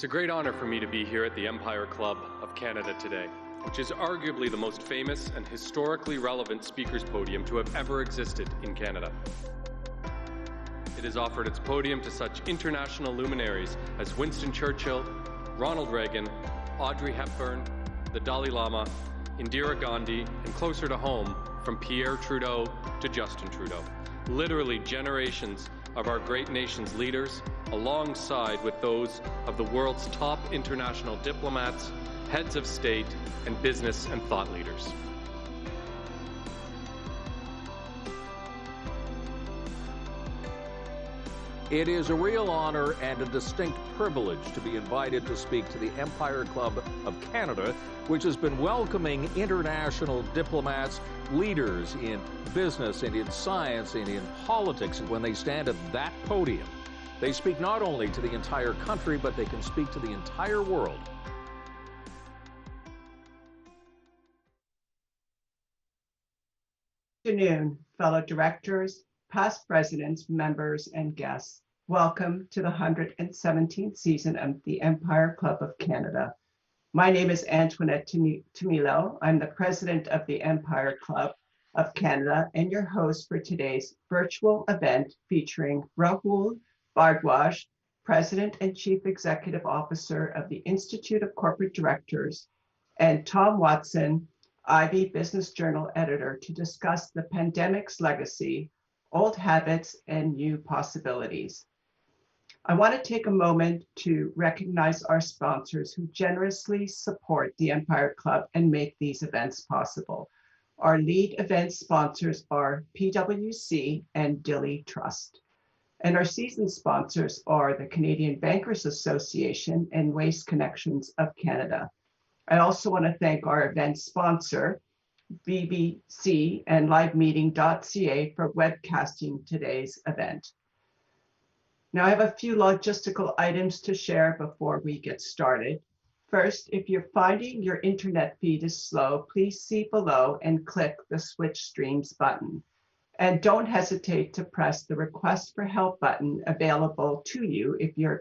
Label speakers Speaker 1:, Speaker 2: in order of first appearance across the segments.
Speaker 1: a great honor for me to be here at the Empire Club of Canada today, which is arguably the most famous and historically relevant speakers podium to have ever existed in Canada. It has offered its podium to such international luminaries as Winston Churchill, Ronald Reagan, Audrey Hepburn, the Dalai Lama, Indira Gandhi, and closer to home, from Pierre Trudeau to Justin Trudeau. Literally generations of our great nation's leaders, alongside with those of the world's top international diplomats, heads of state, and business and thought leaders.
Speaker 2: It is a real honor and a distinct privilege to be invited to speak to the Empire Club of Canada, which has been welcoming international diplomats, leaders in business and in science and in politics. When they stand at that podium, they speak not only to the entire country, but they can speak to the entire world.
Speaker 3: Good afternoon, fellow directors, past presidents, members, and guests. Welcome to the 117th season of the Empire Club of Canada. My name is Antoinette Tumilo. I'm the president of the Empire Club of Canada and your host for today's virtual event featuring Rahul Bhardwaj, President and Chief Executive Officer of the Institute of Corporate Directors, and Tom Watson, Ivey Business Journal editor, to discuss the pandemic's legacy, old habits, and new possibilities. I want to take a moment to recognize our sponsors who generously support the Empire Club and make these events possible. Our lead event sponsors are PwC and Dilley Trust. And our season sponsors are the Canadian Bankers Association and Waste Connections of Canada. I also want to thank our event sponsor, BBC and livemeeting.ca, for webcasting today's event. Now, I have a few logistical items to share before we get started. First, if you're finding your internet feed is slow, please see below and click the Switch Streams button. And don't hesitate to press the Request for Help button available to you if you're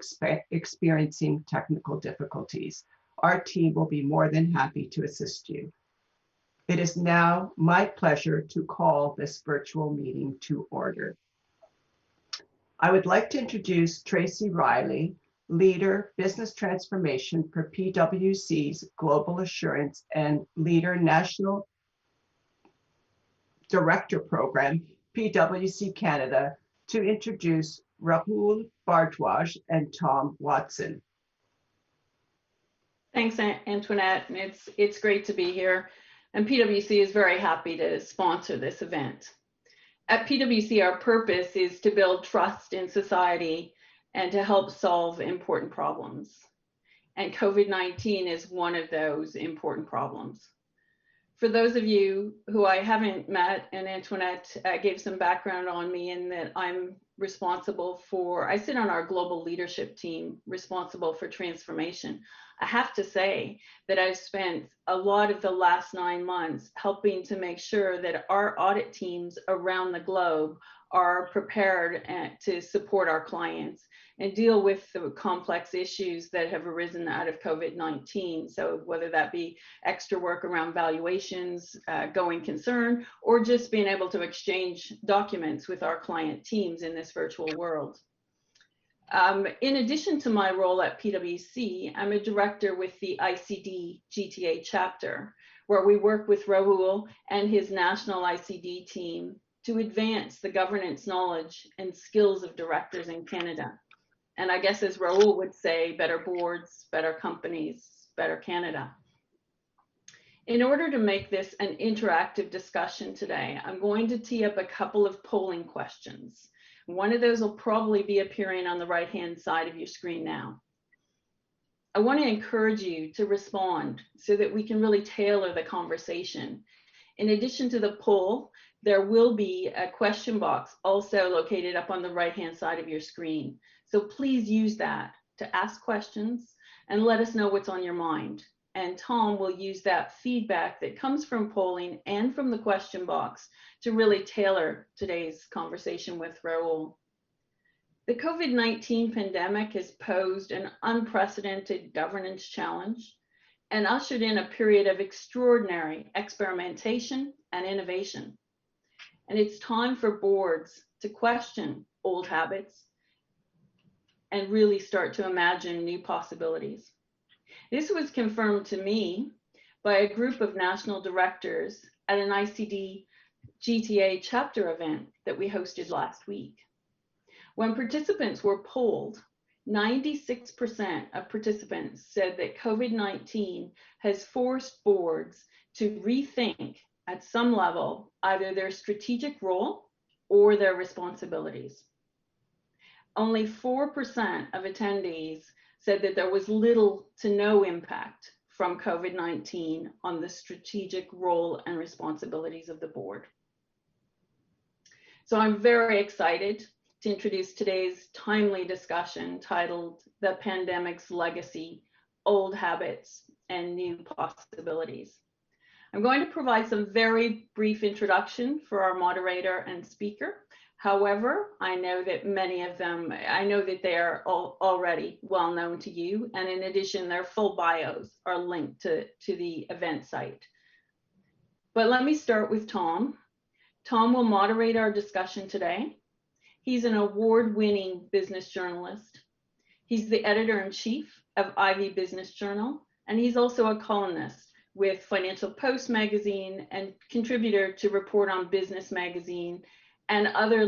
Speaker 3: experiencing technical difficulties. Our team will be more than happy to assist you. It is now my pleasure to call this virtual meeting to order. I would like to introduce Tracy Riley, Leader Business Transformation for PwC's Global Assurance and Leader National Director Program, PwC Canada, to introduce Rahul Bhardwaj and Tom Watson.
Speaker 4: Thanks, Antoinette, and it's great to be here. And PwC is very happy to sponsor this event. At PwC, our purpose is to build trust in society and to help solve important problems. And COVID-19 is one of those important problems. For those of you who I haven't met, and Antoinette gave some background on me in that I sit on our global leadership team responsible for transformation. I have to say that I've spent a lot of the last 9 months helping to make sure that our audit teams around the globe are prepared to support our clients and deal with the complex issues that have arisen out of COVID-19. So whether that be extra work around valuations, going concern, or just being able to exchange documents with our client teams in this virtual world. In addition to my role at PwC, I'm a director with the ICD GTA chapter, where we work with Rahul and his national ICD team to advance the governance knowledge and skills of directors in Canada. And I guess, as Rahul would say, better boards, better companies, better Canada. In order to make this an interactive discussion today, I'm going to tee up a couple of polling questions. One of those will probably be appearing on the right-hand side of your screen now. I want to encourage you to respond so that we can really tailor the conversation. In addition to the poll, there will be a question box also located up on the right-hand side of your screen. So please use that to ask questions and let us know what's on your mind. And Tom will use that feedback that comes from polling and from the question box to really tailor today's conversation with Rahul. The COVID-19 pandemic has posed an unprecedented governance challenge and ushered in a period of extraordinary experimentation and innovation. And it's time for boards to question old habits and really start to imagine new possibilities. This was confirmed to me by a group of national directors at an ICD GTA chapter event that we hosted last week. When participants were polled, 96% of participants said that COVID-19 has forced boards to rethink at some level either their strategic role or their responsibilities. Only 4% of attendees said that there was little to no impact from COVID-19 on the strategic role and responsibilities of the board. So I'm very excited to introduce today's timely discussion titled The Pandemic's Legacy, Old Habits and New Possibilities. I'm going to provide some very brief introduction for our moderator and speaker. However, I know that they are already well known to you, and in addition, their full bios are linked to the event site. But let me start with Tom. Tom will moderate our discussion today. He's an award-winning business journalist. He's the editor-in-chief of Ivey Business Journal, and he's also a columnist with Financial Post magazine and contributor to Report on Business magazine and other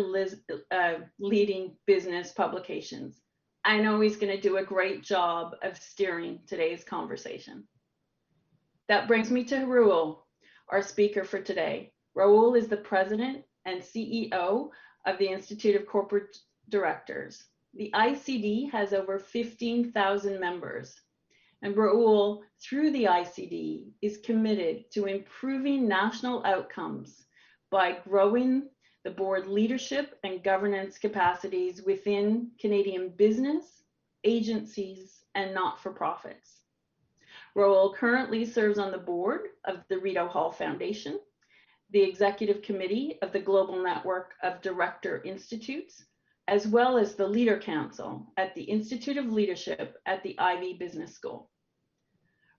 Speaker 4: leading business publications. I know he's going to do a great job of steering today's conversation. That brings me to Rahul, our speaker for today. Rahul is the president and CEO of the Institute of Corporate Directors. The ICD has over 15,000 members, and Rahul, through the ICD, is committed to improving national outcomes by growing the board leadership and governance capacities within Canadian business, agencies, and not-for-profits. Rahul currently serves on the board of the Rideau Hall Foundation, the executive committee of the Global Network of Director Institutes, as well as the Leader Council at the Institute of Leadership at the Ivey Business School.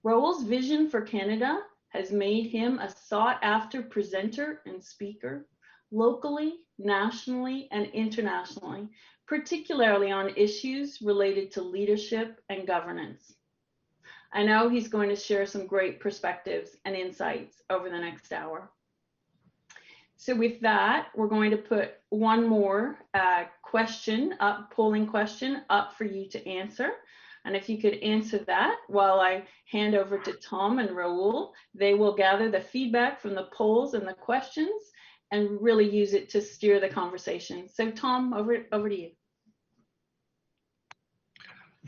Speaker 4: Rahul's vision for Canada has made him a sought-after presenter and speaker locally, nationally, and internationally, particularly on issues related to leadership and governance. I know he's going to share some great perspectives and insights over the next hour. So with that, we're going to put one more polling question up for you to answer. And if you could answer that while I hand over to Tom and Rahul, they will gather the feedback from the polls and the questions and really use it to steer the conversation. So Tom, over to you.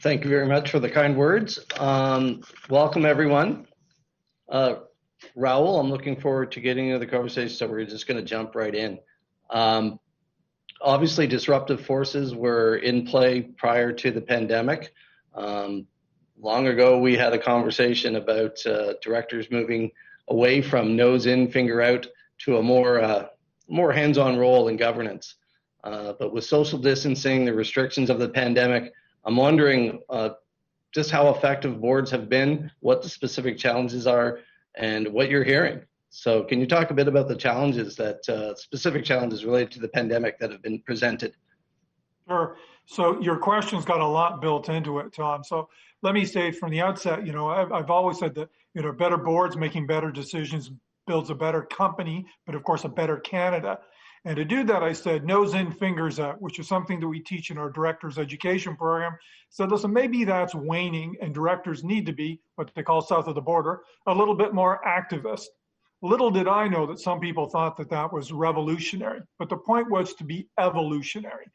Speaker 5: Thank you very much for the kind words. Welcome everyone. Rahul, I'm looking forward to getting into the conversation, so we're just going to jump right in. Obviously, disruptive forces were in play prior to the pandemic. Long ago, we had a conversation about directors moving away from nose in, finger out to a more hands-on role in governance. But with social distancing, the restrictions of the pandemic, I'm wondering just how effective boards have been, what the specific challenges are, and what you're hearing. So can you talk a bit about the challenges specific challenges related to the pandemic that have been presented?
Speaker 6: Sure. So your question's got a lot built into it, Tom. So let me say from the outset, I've always said that, better boards making better decisions builds a better company, but of course a better Canada. And to do that, I said nose in, fingers out, which is something that we teach in our directors education program. So listen, maybe that's waning, and directors need to be what they call south of the border, a little bit more activist. Little did I know that some people thought that that was revolutionary, but the point was to be evolutionary.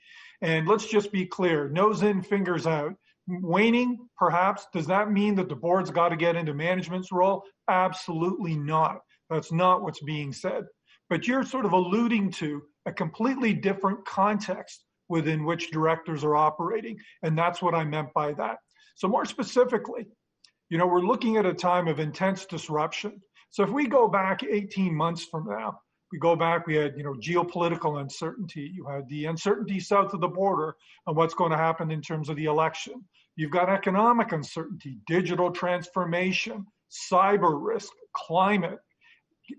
Speaker 6: And let's just be clear, nose in, fingers out. Waning, perhaps, does that mean that the board's got to get into management's role? Absolutely not. That's not what's being said. But you're sort of alluding to a completely different context within which directors are operating. And that's what I meant by that. So more specifically, we're looking at a time of intense disruption. So if we go back 18 months from now, We go back, we had, geopolitical uncertainty. You had the uncertainty south of the border on what's going to happen in terms of the election. You've got economic uncertainty, digital transformation, cyber risk, climate.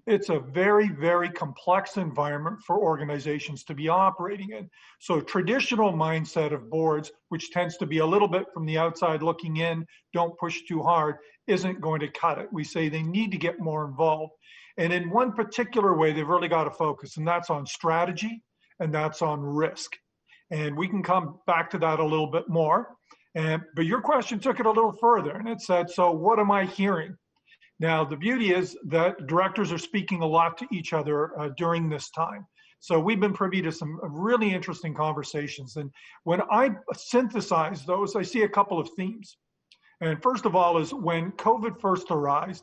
Speaker 6: It's a very, very complex environment for organizations to be operating in. So traditional mindset of boards, which tends to be a little bit from the outside looking in, don't push too hard, isn't going to cut it. We say they need to get more involved. And in one particular way, they've really got to focus, and that's on strategy, and that's on risk. And we can come back to that a little bit more. But your question took it a little further, and it said, so what am I hearing? Now, the beauty is that directors are speaking a lot to each other during this time. So we've been privy to some really interesting conversations. And when I synthesize those, I see a couple of themes. And first of all is when COVID first arose,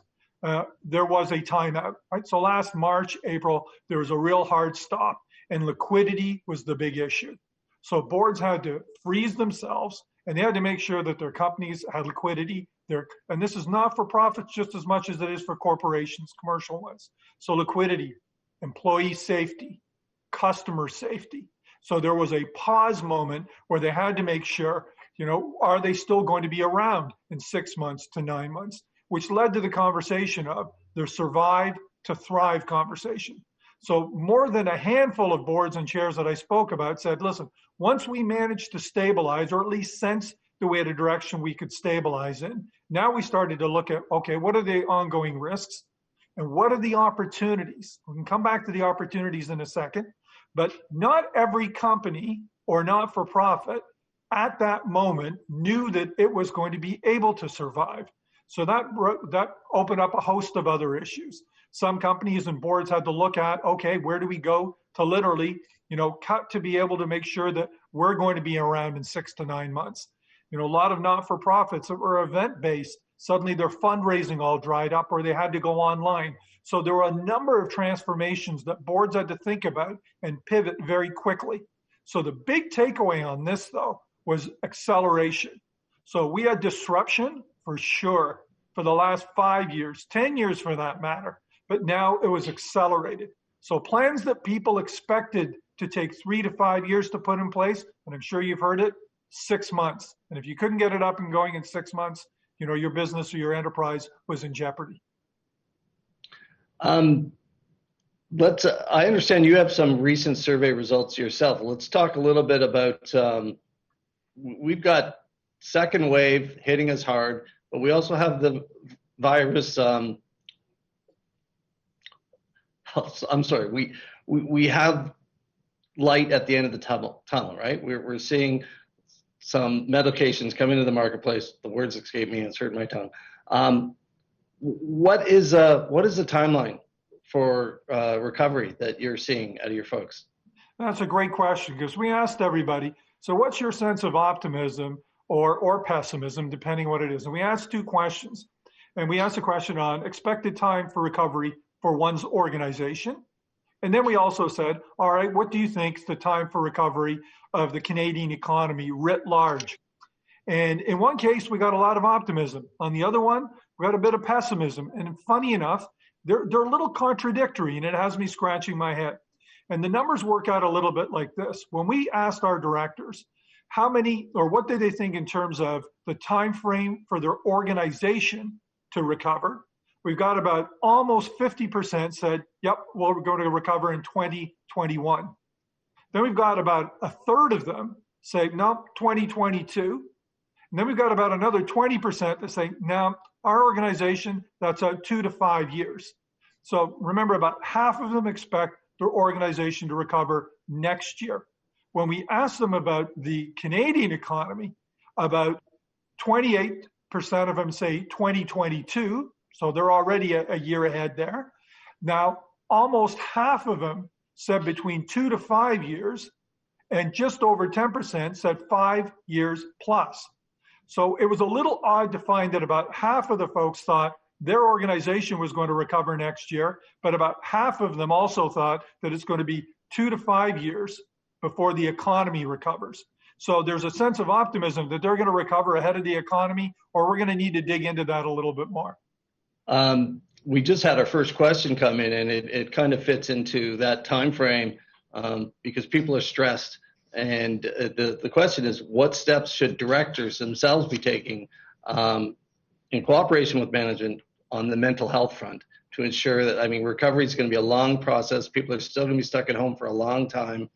Speaker 6: there was a timeout, right? So last March, April, there was a real hard stop, and liquidity was the big issue. So boards had to freeze themselves, and they had to make sure that their companies had liquidity. And this is not for profits just as much as it is for corporations, commercial ones. So liquidity, employee safety, customer safety. So there was a pause moment where they had to make sure, are they still going to be around in 6 months to 9 months, which led to the conversation of their survive to thrive conversation. So more than a handful of boards and chairs that I spoke about said, listen, once we managed to stabilize, or at least sense that we had a direction we could stabilize in, now we started to look at, okay, what are the ongoing risks and what are the opportunities? We can come back to the opportunities in a second, but not every company or not-for-profit at that moment knew that it was going to be able to survive. So that opened up a host of other issues. Some companies and boards had to look at, okay, where do we go to literally, cut to be able to make sure that we're going to be around in 6 to 9 months. A lot of not-for-profits that were event-based, suddenly their fundraising all dried up or they had to go online. So there were a number of transformations that boards had to think about and pivot very quickly. So the big takeaway on this, though, was acceleration. So we had disruption for sure for the last 5 years, 10 years for that matter, but now it was accelerated. So plans that people expected to take 3 to 5 years to put in place, and I'm sure you've heard it, 6 months. And if you couldn't get it up and going in 6 months, your business or your enterprise was in jeopardy.
Speaker 5: I understand you have some recent survey results yourself. Let's talk a little bit about, we've got second wave hitting us hard, but we also have the virus. We have light at the end of the tunnel, right? We're seeing some medications come into the marketplace. The words escape me, it's hurt my tongue. What is the timeline for recovery that you're seeing out of your folks?
Speaker 6: That's a great question, because we asked everybody, so what's your sense of optimism or pessimism, depending what it is? And we asked 2 questions. And we asked a question on expected time for recovery for one's organization. And then we also said, all right, what do you think is the time for recovery of the Canadian economy writ large? And in one case, we got a lot of optimism. On the other one, we got a bit of pessimism. And funny enough, they're a little contradictory, and it has me scratching my head. And the numbers work out a little bit like this. When we asked our directors how many, or what did they think in terms of the time frame for their organization to recover, we've got about almost 50% said, yep, well, we're going to recover in 2021. Then we've got about a third of them say, no, 2022. And then we've got about another 20% that say, no, our organization, that's 2 to 5 years. So remember, about half of them expect their organization to recover next year. When we ask them about the Canadian economy, about 28% of them say 2022. So they're already a year ahead there. Now, almost half of them said between 2 to 5 years, and just over 10% said 5 years plus. So it was a little odd to find that about half of the folks thought their organization was going to recover next year, but about half of them also thought that it's going to be 2 to 5 years before the economy recovers. So there's a sense of optimism that they're going to recover ahead of the economy, or we're going to need to dig into that a little bit more.
Speaker 5: we just had our first question come in, and it kind of fits into that time frame because people are stressed. And the question is, what steps should directors themselves be taking in cooperation with management on the mental health front to ensure that, I mean, recovery is going to be a long process. People are still going to be stuck at home for a long time.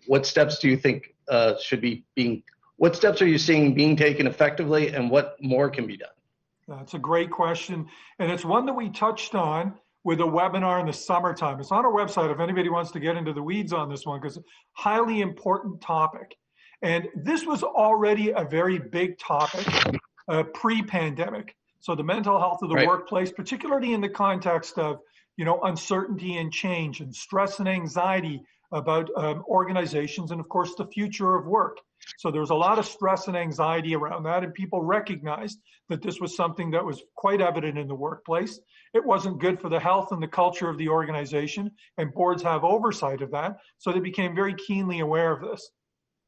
Speaker 5: What steps do you think what steps are you seeing being taken effectively, and what more can be done?
Speaker 6: That's a great question. And it's one that we touched on with a webinar in the summertime. It's on our website if anybody wants to get into the weeds on this one, because it's a highly important topic. And this was already a very big topic pre-pandemic. So the mental health of the workplace, particularly in the context of, uncertainty and change and stress and anxiety about organizations and, of course, the future of work. So there was a lot of stress and anxiety around that, and people recognized that this was something that was quite evident in the workplace. It wasn't good for the health and the culture of the organization, and boards have oversight of that, so they became very keenly aware of this.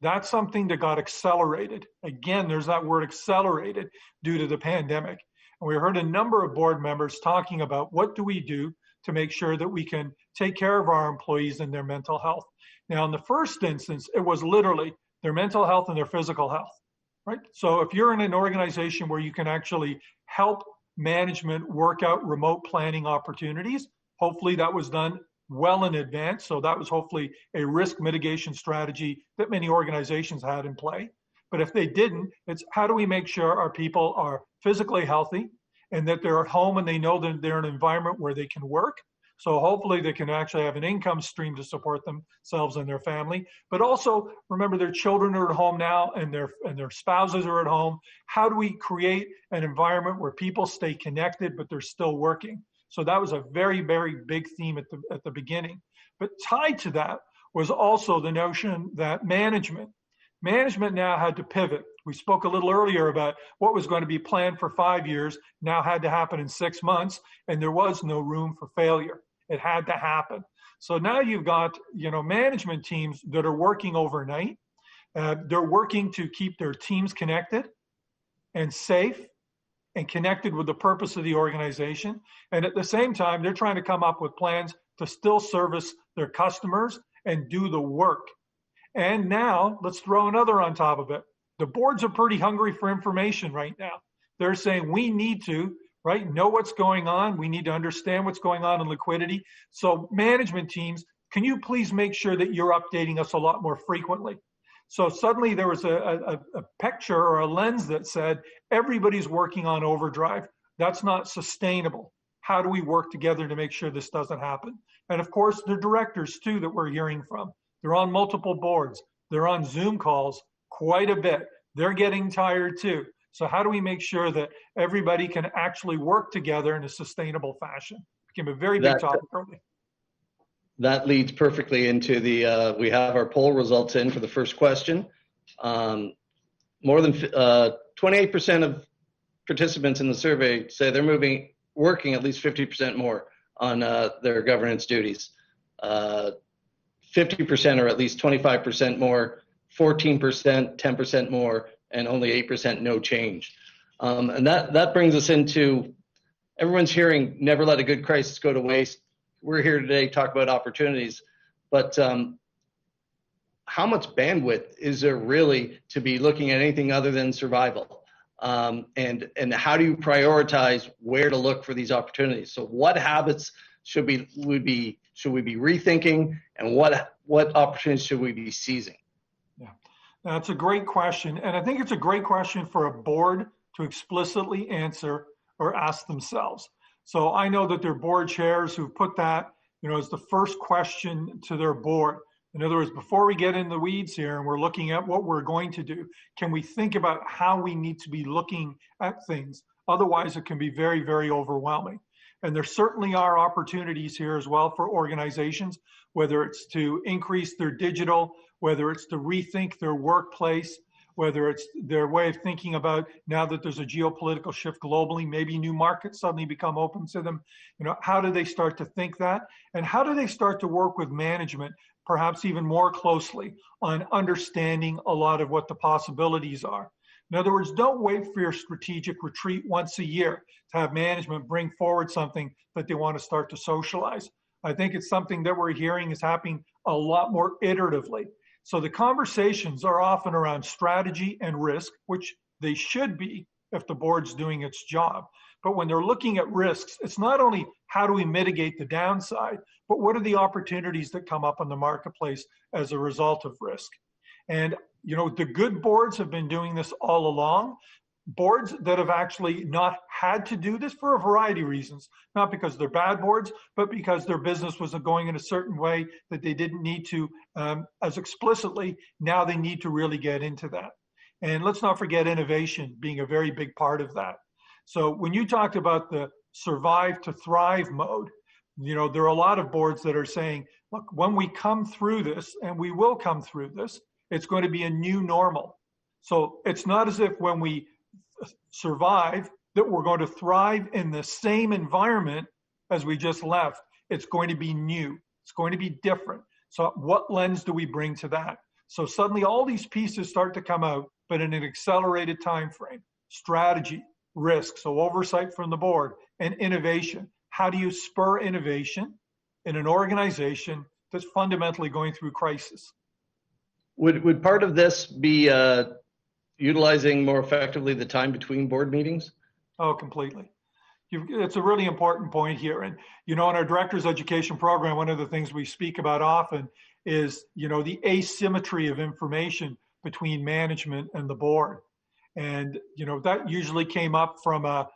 Speaker 6: That's something that got accelerated. Again, there's that word accelerated due to the pandemic. And we heard a number of board members talking about what do we do to make sure that we can take care of our employees and their mental health. Now, in the first instance, it was literally their mental health and their physical health, right? So if you're in an organization where you can actually help management work out remote planning opportunities, hopefully that was done well in advance. So that was hopefully a risk mitigation strategy that many organizations had in play. But if they didn't, it's how do we make sure our people are physically healthy and that they're at home and they know that they're in an environment where they can work. So hopefully they can actually have an income stream to support themselves and their family. But also remember, their children are at home now and their spouses are at home. How do we create an environment where people stay connected but they're still working? So that was a very, very big theme at the beginning. But tied to that was also the notion that management now had to pivot. We spoke a little earlier about what was going to be planned for 5 years now had to happen in 6 months, and there was no room for failure. It had to happen. So now you've got, management teams that are working overnight. They're working to keep their teams connected and safe and connected with the purpose of the organization. And at the same time, they're trying to come up with plans to still service their customers and do the work. And now let's throw another on top of it. The boards are pretty hungry for information right now. They're saying we need to, know what's going on. We need to understand what's going on in liquidity. So management teams, can you please make sure that you're updating us a lot more frequently? So suddenly there was a picture or a lens that said, everybody's working on overdrive. That's not sustainable. How do we work together to make sure this doesn't happen? And of course, the directors too that we're hearing from. They're on multiple boards. They're on Zoom calls quite a bit. They're getting tired too. So how do we make sure that everybody can actually work together in a sustainable fashion? It became a very big topic early.
Speaker 5: That leads perfectly into we have our poll results in for the first question. More than 28% of participants in the survey say they're working at least 50% more on their governance duties. 50% or at least 25% more, 14%, 10% more, and only 8% no change. And that brings us into, everyone's hearing never let a good crisis go to waste. We're here today to talk about opportunities, but how much bandwidth is there really to be looking at anything other than survival? And how do you prioritize where to look for these opportunities? So what habits should we be rethinking, and what opportunities should we be seizing?
Speaker 6: Yeah, that's a great question. And I think it's a great question for a board to explicitly answer or ask themselves. So I know that there are board chairs who put that, as the first question to their board. In other words, before we get in the weeds here and we're looking at what we're going to do, can we think about how we need to be looking at things? Otherwise, it can be very, very overwhelming. And there certainly are opportunities here as well for organizations, whether it's to increase their digital, whether it's to rethink their workplace, whether it's their way of thinking about, now that there's a geopolitical shift globally, maybe new markets suddenly become open to them. How do they start to think that? And how do they start to work with management, perhaps even more closely, on understanding a lot of what the possibilities are? In other words, don't wait for your strategic retreat once a year to have management bring forward something that they want to start to socialize. I think it's something that we're hearing is happening a lot more iteratively. So the conversations are often around strategy and risk, which they should be if the board's doing its job. But when they're looking at risks, it's not only how do we mitigate the downside, but what are the opportunities that come up in the marketplace as a result of risk? And, the good boards have been doing this all along. Boards that have actually not had to do this for a variety of reasons, not because they're bad boards, but because their business wasn't going in a certain way that they didn't need to as explicitly. Now they need to really get into that. And let's not forget innovation being a very big part of that. So when you talked about the survive to thrive mode, there are a lot of boards that are saying, look, when we come through this, and we will come through this, it's going to be a new normal. So it's not as if when we survive that we're going to thrive in the same environment as we just left. It's going to be new. It's going to be different. So what lens do we bring to that? So suddenly all these pieces start to come out, but in an accelerated time frame. Strategy, risk, so oversight from the board, and innovation. How do you spur innovation in an organization that's fundamentally going through crisis?
Speaker 5: Would part of this be utilizing more effectively the time between board meetings?
Speaker 6: Oh, completely. It's a really important point here. And, in our director's education program, one of the things we speak about often is, the asymmetry of information between management and the board. And, that usually came up from a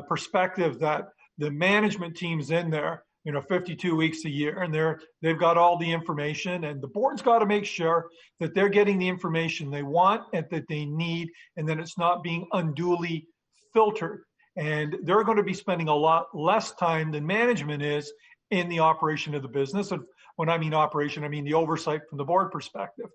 Speaker 6: perspective that the management team's in there, 52 weeks a year, and they've got all the information, and the board's got to make sure that they're getting the information they want and that they need, and that it's not being unduly filtered. And they're going to be spending a lot less time than management is in the operation of the business. And when I mean operation, I mean the oversight from the board perspective.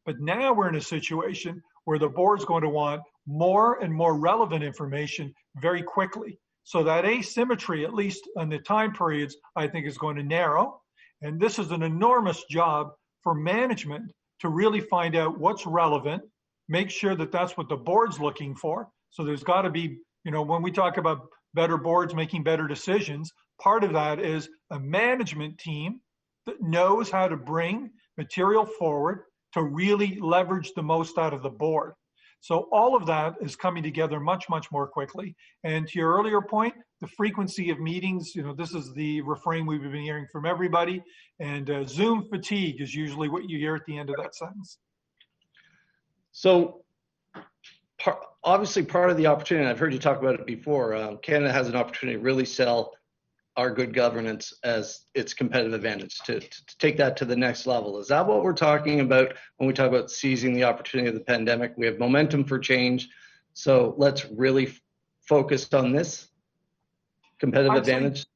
Speaker 6: But now we're in a situation where the board's going to want more and more relevant information very quickly. So that asymmetry, at least on the time periods, I think is going to narrow. And this is an enormous job for management to really find out what's relevant, make sure that that's what the board's looking for. So there's got to be, when we talk about better boards making better decisions, part of that is a management team that knows how to bring material forward to really leverage the most out of the board. So all of that is coming together much, much more quickly. And to your earlier point, the frequency of meetings, this is the refrain we've been hearing from everybody. And Zoom fatigue is usually what you hear at the end of that sentence.
Speaker 5: So obviously part of the opportunity, and I've heard you talk about it before, Canada has an opportunity to really sell our good governance as its competitive advantage, to take that to the next level. Is that what we're talking about when we talk about seizing the opportunity of the pandemic? We have momentum for change, so let's really focus on this competitive advantage.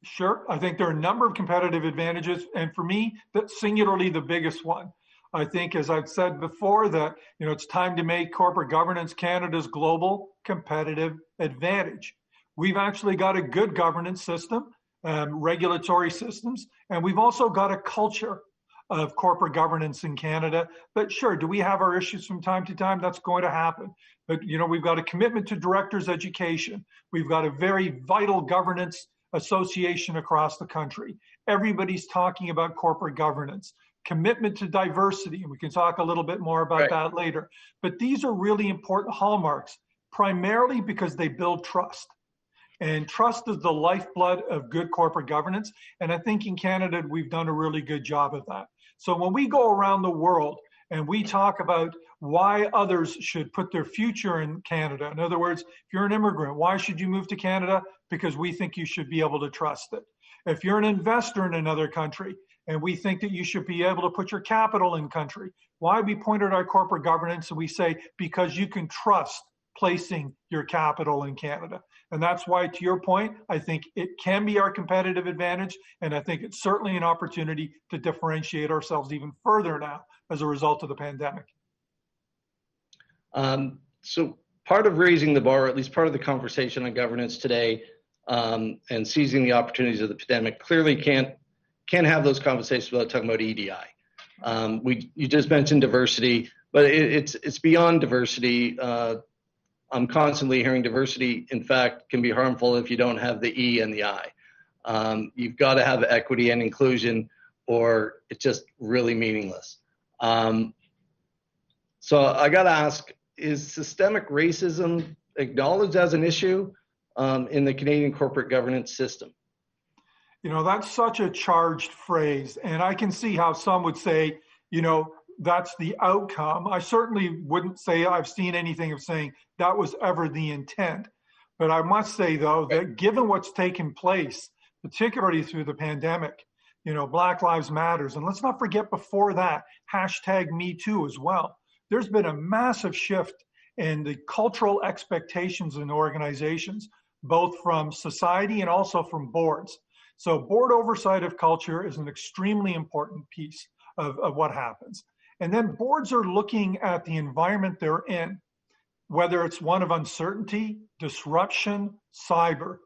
Speaker 6: Sure, I think there are a number of competitive advantages, and for me, that's singularly the biggest one. I think, as I've said before, that it's time to make corporate governance Canada's global competitive advantage. We've actually got a good governance system, regulatory systems, and we've also got a culture of corporate governance in Canada. But sure, do we have our issues from time to time? That's going to happen. But we've got a commitment to directors' education. We've got a very vital governance association across the country. Everybody's talking about corporate governance. Commitment to diversity, and we can talk a little bit more about that later. But these are really important hallmarks, primarily because they build trust. And trust is the lifeblood of good corporate governance. And I think in Canada, we've done a really good job of that. So when we go around the world and we talk about why others should put their future in Canada, in other words, if you're an immigrant, why should you move to Canada? Because we think you should be able to trust it. If you're an investor in another country and we think that you should be able to put your capital in country, why we point at our corporate governance and we say, because you can trust placing your capital in Canada. And that's why, to your point, I think it can be our competitive advantage. And I think it's certainly an opportunity to differentiate ourselves even further now as a result of the pandemic.
Speaker 5: So part of raising the bar, at least part of the conversation on governance today, and seizing the opportunities of the pandemic, clearly can't have those conversations without talking about EDI. You just mentioned diversity, but it's beyond diversity. I'm constantly hearing diversity, in fact, can be harmful if you don't have the E and the I. You've got to have equity and inclusion, or it's just really meaningless. So I got to ask, is systemic racism acknowledged as an issue in the Canadian corporate governance system?
Speaker 6: You know, that's such a charged phrase, and I can see how some would say, you know, that's the outcome. I certainly wouldn't say I've seen anything of saying that was ever the intent. But I must say, though, that given what's taken place, particularly through the pandemic, you know, Black Lives Matters, and let's not forget before that, #MeToo as well. There's been a massive shift in the cultural expectations in organizations, both from society and also from boards. So board oversight of culture is an extremely important piece of what happens. And then boards are looking at the environment they're in, whether it's one of uncertainty, disruption, cyber,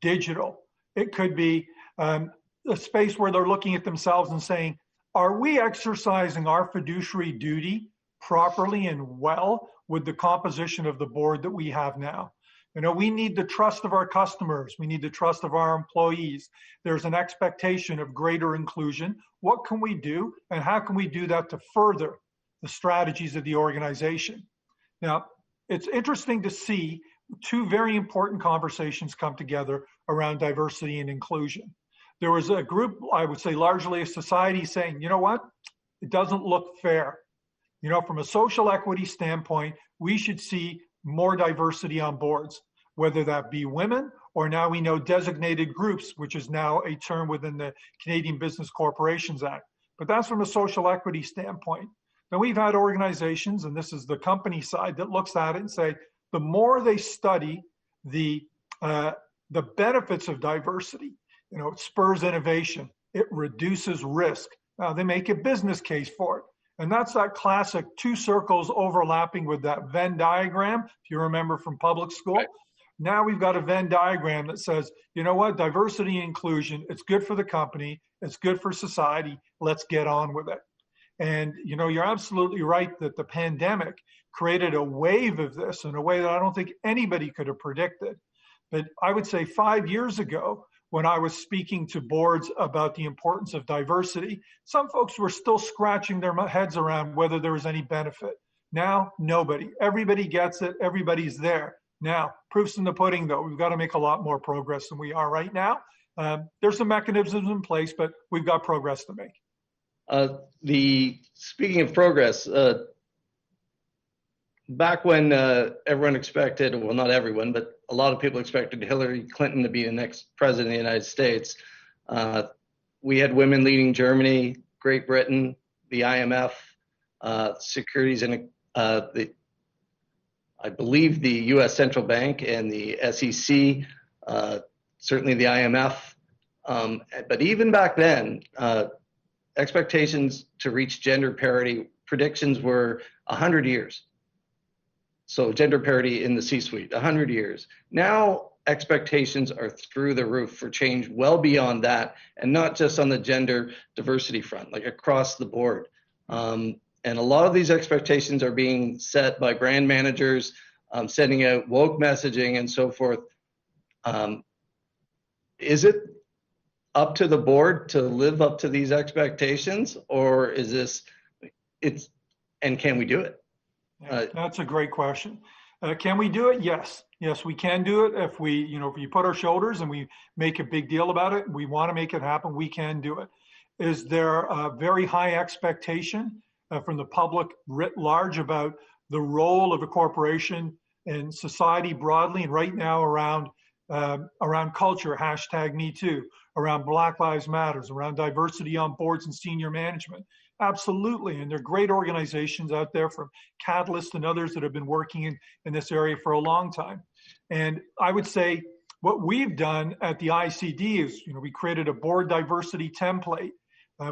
Speaker 6: digital. It could be a space where they're looking at themselves and saying, are we exercising our fiduciary duty properly and well with the composition of the board that we have now? You know, we need the trust of our customers. We need the trust of our employees. There's an expectation of greater inclusion. What can we do, and how can we do that to further the strategies of the organization? Now, it's interesting to see two very important conversations come together around diversity and inclusion. There was a group, I would say largely a society, saying, you know what, it doesn't look fair. You know, from a social equity standpoint, we should see more diversity on boards, whether that be women or now we know designated groups, which is now a term within the Canadian Business Corporations Act. But that's from a social equity standpoint. Now we've had organizations, and this is the company side, that looks at it and say, the more they study the benefits of diversity, you know, it spurs innovation, it reduces risk. Now they make a business case for it. And that's that classic two circles overlapping with that Venn diagram, if you remember from public school. Right. Now we've got a Venn diagram that says, you know what, diversity and inclusion, it's good for the company, it's good for society, let's get on with it. And, you know, you're absolutely right that the pandemic created a wave of this in a way that I don't think anybody could have predicted. But I would say 5 years ago, when I was speaking to boards about the importance of diversity, some folks were still scratching their heads around whether there was any benefit. Now, nobody. Everybody gets it. Everybody's there. Now, proof's in the pudding, though. We've got to make a lot more progress than we are right now. There's some mechanisms in place, but we've got progress to make.
Speaker 5: Speaking of progress, back when everyone expected, well, not everyone, but a lot of people expected Hillary Clinton to be the next president of the United States, we had women leading Germany, Great Britain, the IMF, securities, and I believe the U.S. Central Bank and the SEC, certainly the IMF. But even back then, expectations to reach gender parity, predictions were 100 years. So gender parity in the C-suite, 100 years. Now expectations are through the roof for change well beyond that, and not just on the gender diversity front, like across the board. And a lot of these expectations are being set by brand managers, sending out woke messaging and so forth. Is it up to the board to live up to these expectations, or is this, and can we do it?
Speaker 6: That's a great question. Can we do it? Yes. Yes, we can do it. If we put our shoulders and we make a big deal about it, we want to make it happen, we can do it. Is there a very high expectation from the public writ large about the role of a corporation in society broadly, and right now around culture, #MeToo, around Black Lives Matters, around diversity on boards and senior management? Absolutely, and there are great organizations out there from Catalyst and others that have been working in this area for a long time. And I would say what we've done at the ICD is, we created a board diversity template.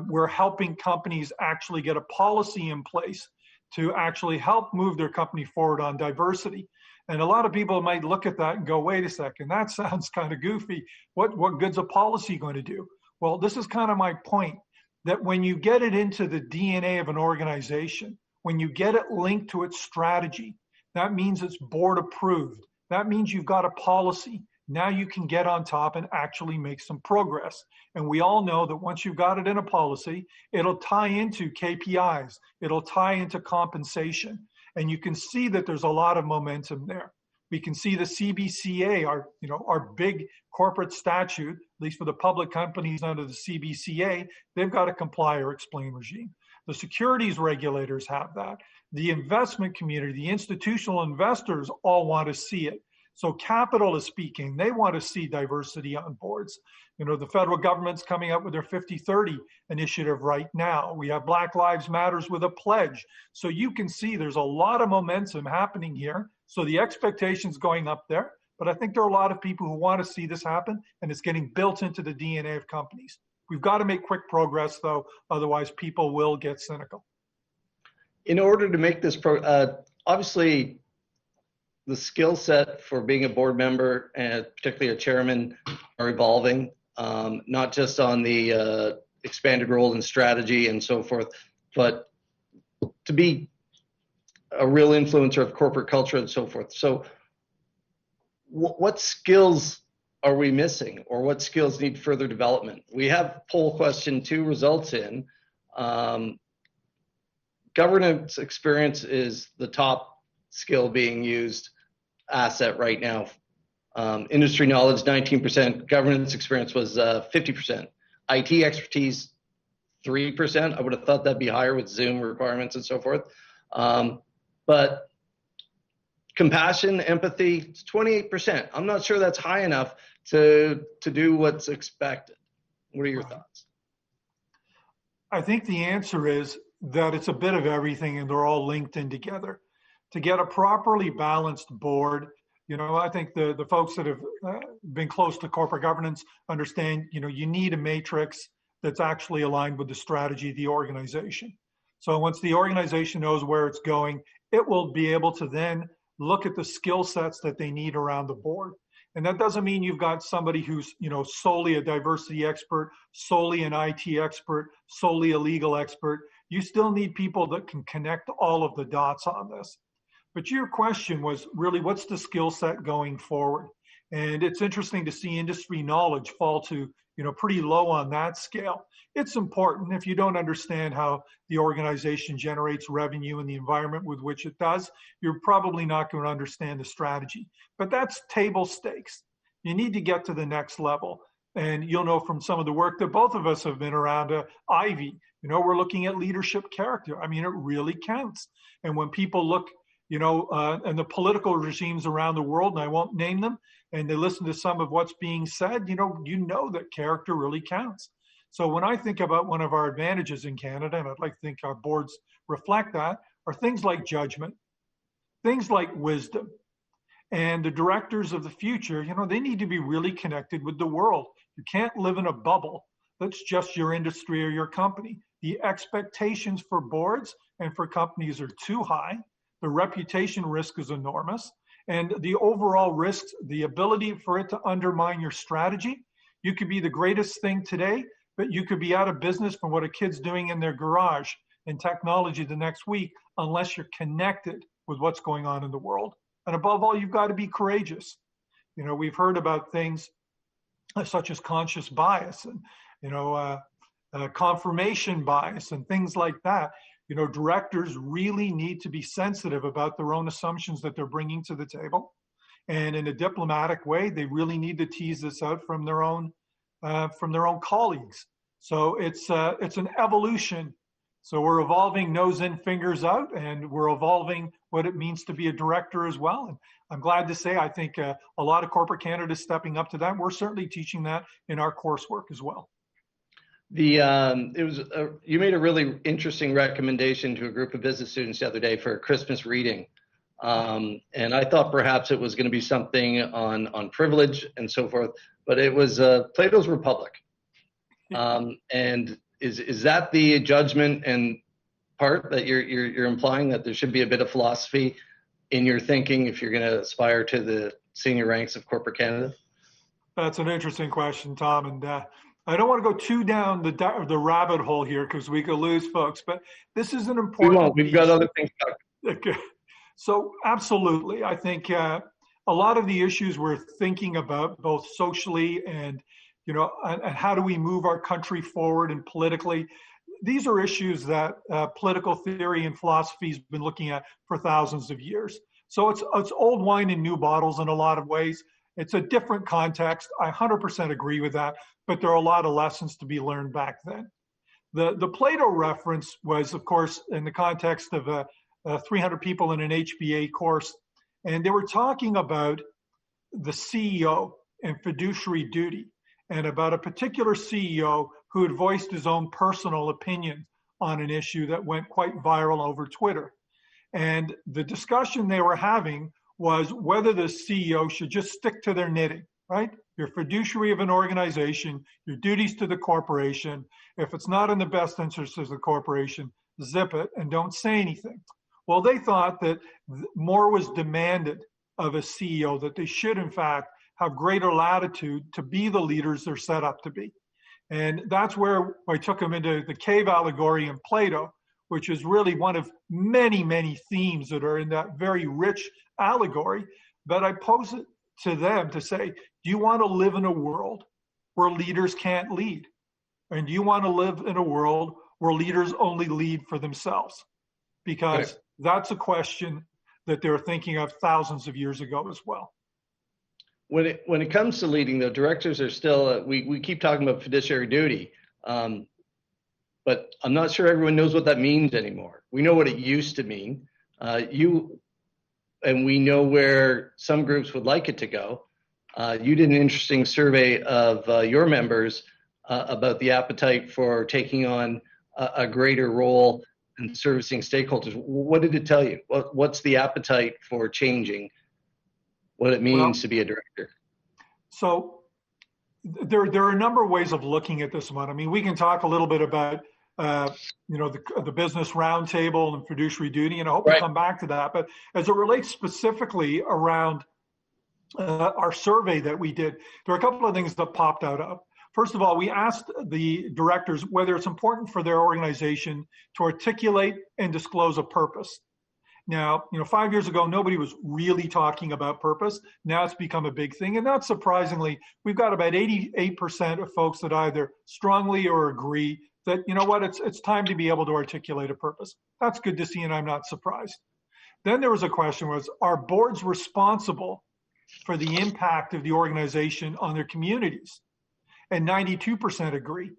Speaker 6: We're helping companies actually get a policy in place to actually help move their company forward on diversity. And a lot of people might look at that and go, wait a second, that sounds kind of goofy. What good's a policy going to do? Well, this is kind of my point. that when you get it into the DNA of an organization, when you get it linked to its strategy, that means it's board approved. That means you've got a policy. Now you can get on top and actually make some progress. And we all know that once you've got it in a policy, it'll tie into KPIs, it'll tie into compensation. And you can see that there's a lot of momentum there. We can see the CBCA, our big corporate statute, at least for the public companies under the CBCA, they've got a comply or explain regime. The securities regulators have that. The investment community, the institutional investors all want to see it. So capital is speaking. They want to see diversity on boards. The federal government's coming up with their 50-30 initiative right now. We have Black Lives Matters with a pledge. So you can see there's a lot of momentum happening here. So the expectation's going up there. But I think there are a lot of people who want to see this happen, and it's getting built into the DNA of companies. We've got to make quick progress, though. Otherwise, people will get cynical.
Speaker 5: In order to make this, obviously, the skill set for being a board member and particularly a chairman are evolving, not just on the expanded role and strategy and so forth, but to be a real influencer of corporate culture and so forth. So what skills are we missing, or what skills need further development? We have poll question 2 results in. Governance experience is the top skill being used asset right now. Industry knowledge, 19%. Governance experience was 50%. IT expertise, 3%. I would have thought that'd be higher with Zoom requirements and so forth. But compassion, empathy, it's 28%. I'm not sure that's high enough to do what's expected. What are your thoughts?
Speaker 6: I think the answer is that it's a bit of everything, and they're all linked in together. To get a properly balanced board, I think the folks that have been close to corporate governance understand, you need a matrix that's actually aligned with the strategy of the organization. So once the organization knows where it's going, it will be able to then look at the skill sets that they need around the board. And that doesn't mean you've got somebody who's, solely a diversity expert, solely an IT expert, solely a legal expert. You still need people that can connect all of the dots on this. But your question was really, what's the skill set going forward? And it's interesting to see industry knowledge fall to, pretty low on that scale. It's important. If you don't understand how the organization generates revenue and the environment with which it does, you're probably not going to understand the strategy. But that's table stakes. You need to get to the next level. And you'll know from some of the work that both of us have been around Ivey, we're looking at leadership character. I mean, it really counts. And when people look, and the political regimes around the world, and I won't name them, and they listen to some of what's being said, you know that character really counts. So when I think about one of our advantages in Canada, and I'd like to think our boards reflect that, are things like judgment, things like wisdom. And the directors of the future, they need to be really connected with the world. You can't live in a bubble that's just your industry or your company. The expectations for boards and for companies are too high. The reputation risk is enormous. And the overall risks, the ability for it to undermine your strategy. You could be the greatest thing today, but you could be out of business from what a kid's doing in their garage in technology the next week, unless you're connected with what's going on in the world. And above all, you've got to be courageous. We've heard about things such as conscious bias and, confirmation bias and things like that. Directors really need to be sensitive about their own assumptions that they're bringing to the table. And in a diplomatic way, they really need to tease this out from their own colleagues. So it's an evolution. So we're evolving nose in, fingers out, and we're evolving what it means to be a director as well. And I'm glad to say I think a lot of corporate Canada is stepping up to that. We're certainly teaching that in our coursework as well.
Speaker 5: You made a really interesting recommendation to a group of business students the other day for a Christmas reading. And I thought perhaps it was going to be something on privilege and so forth, but it was Plato's Republic. And is that the judgment and part that you're implying, that there should be a bit of philosophy in your thinking if you're going to aspire to the senior ranks of corporate Canada?
Speaker 6: That's an interesting question, Tom. And I don't want to go too down the rabbit hole here because we could lose folks, but this is an
Speaker 5: We
Speaker 6: important
Speaker 5: won't. We've got
Speaker 6: issue.
Speaker 5: other things to talk about.
Speaker 6: Okay. So absolutely, I think a lot of the issues we're thinking about, both socially and and how do we move our country forward and politically, these are issues that political theory and philosophy has been looking at for thousands of years. So it's old wine in new bottles in a lot of ways. It's a different context. I 100% agree with that, but there are a lot of lessons to be learned back then. The Plato reference was, of course, in the context of 300 people in an HBA course, and they were talking about the CEO and fiduciary duty, and about a particular CEO who had voiced his own personal opinion on an issue that went quite viral over Twitter. And the discussion they were having was whether the CEO should just stick to their knitting, right? You're fiduciary of an organization, your duties to the corporation. If it's not in the best interest of the corporation, zip it and don't say anything. Well, they thought that more was demanded of a CEO, that they should, in fact, have greater latitude to be the leaders they're set up to be. And that's where I took them into the cave allegory in Plato, which is really one of many, many themes that are in that very rich allegory. But I pose it to them to say, do you want to live in a world where leaders can't lead? And do you want to live in a world where leaders only lead for themselves? Because that's a question that they were thinking of thousands of years ago as well.
Speaker 5: When it comes to leading, though, directors are still, we keep talking about fiduciary duty, but I'm not sure everyone knows what that means anymore. We know what it used to mean. And we know where some groups would like it to go. You did an interesting survey of your members about the appetite for taking on a greater role and servicing stakeholders. What did it tell you? What's the appetite for changing what it means to be a director?
Speaker 6: So there are a number of ways of looking at this one. I mean, we can talk a little bit about the business roundtable and fiduciary duty, and I hope we come back to that. But as it relates specifically around our survey that we did, there are a couple of things that popped out of. First of all, we asked the directors whether it's important for their organization to articulate and disclose a purpose. Now, 5 years ago, nobody was really talking about purpose. Now it's become a big thing. And not surprisingly, we've got about 88% of folks that either strongly or agree that, it's time to be able to articulate a purpose. That's good to see, and I'm not surprised. Then there was a question are boards responsible for the impact of the organization on their communities? And 92% agree.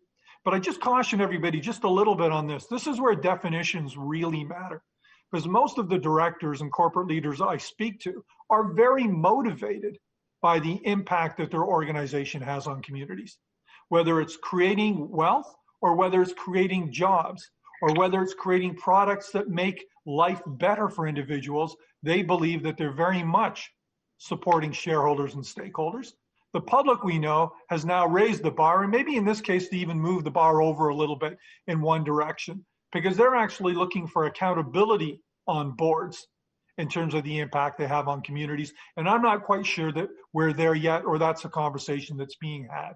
Speaker 6: But I just caution everybody just a little bit on this. This is where definitions really matter. Because most of the directors and corporate leaders I speak to are very motivated by the impact that their organization has on communities, whether it's creating wealth or whether it's creating jobs or whether it's creating products that make life better for individuals. They believe that they're very much supporting shareholders and stakeholders. The public, we know, has now raised the bar, and maybe in this case to even move the bar over a little bit in one direction, because they're actually looking for accountability on boards in terms of the impact they have on communities. And I'm not quite sure that we're there yet, or that's a conversation that's being had.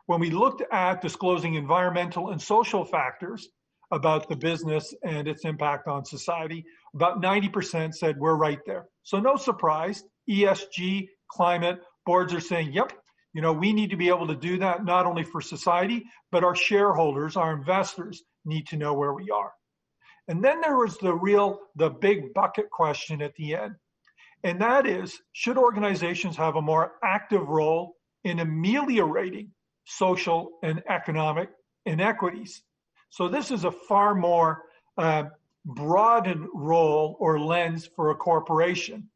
Speaker 6: When we looked at disclosing environmental and social factors about the business and its impact on society, about 90% said we're right there. So no surprise, ESG, climate, boards are saying, yep, we need to be able to do that not only for society, but our shareholders, our investors need to know where we are. And then there was the big bucket question at the end. And that is, should organizations have a more active role in ameliorating social and economic inequities? So this is a far more broadened role or lens for a corporation.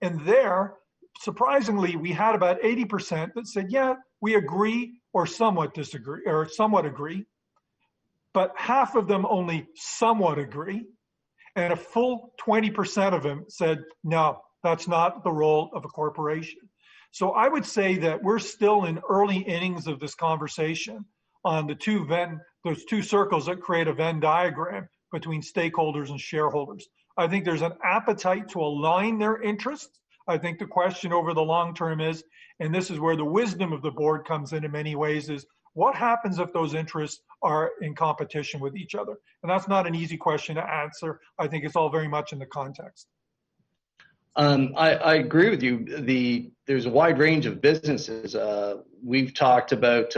Speaker 6: And there, surprisingly, we had about 80% that said, yeah, we agree or somewhat disagree or somewhat agree. But half of them only somewhat agree. And a full 20% of them said, no, that's not the role of a corporation. So I would say that we're still in early innings of this conversation on those two circles that create a Venn diagram between stakeholders and shareholders. I think there's an appetite to align their interests. I think the question over the long term is, and this is where the wisdom of the board comes in many ways, is what happens if those interests are in competition with each other? And that's not an easy question to answer. I think it's all very much in the context.
Speaker 5: I agree with you. There's a wide range of businesses. We've talked about